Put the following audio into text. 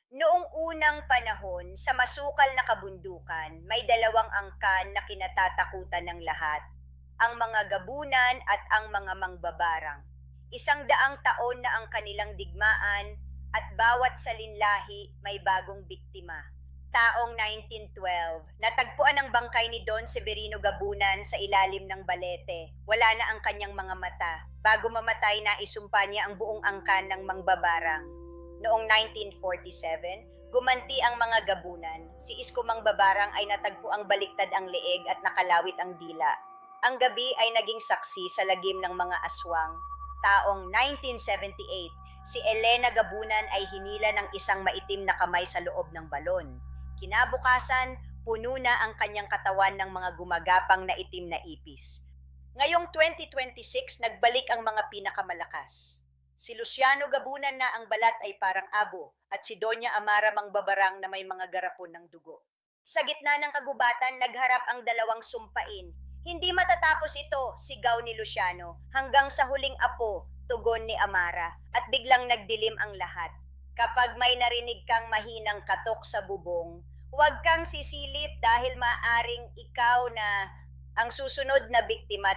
Noong unang panahon, sa masukal na kabundukan, may dalawang angkan na kinatatakutan ng lahat, ang mga gabunan at ang mga mangbabarang. 100 taon na ang kanilang digmaan at bawat salinlahi may bagong biktima. Taong 1912, natagpuan ang bangkay ni Don Severino Gabunan sa ilalim ng balete. Wala na ang kanyang mga mata. Bago mamatay na isumpa niya ang buong angkan ng mangbabarang. Noong 1947, gumanti ang mga gabunan. Si Isko Mangbabarang ay natagpo ang baliktad ang leeg at nakalawit ang dila. Ang gabi ay naging saksi sa lagim ng mga aswang. Taong 1978, si Elena Gabunan ay hinila ng isang maitim na kamay sa loob ng balon. Kinabukasan, puno na ang kanyang katawan ng mga gumagapang na itim na ipis. Ngayong 2026, nagbalik ang mga pinakamalakas. Si Luciano Gabunan na ang balat ay parang abo at si Doña Amara Mangbabarang na may mga garapon ng dugo. Sa gitna ng kagubatan, nagharap ang dalawang sumpain. Hindi matatapos ito, sigaw ni Luciano, hanggang sa huling apo, tugon ni Amara, at biglang nagdilim ang lahat. Kapag may narinig kang mahinang katok sa bubong, huwag kang sisilip dahil maaring ikaw na ang susunod na biktima.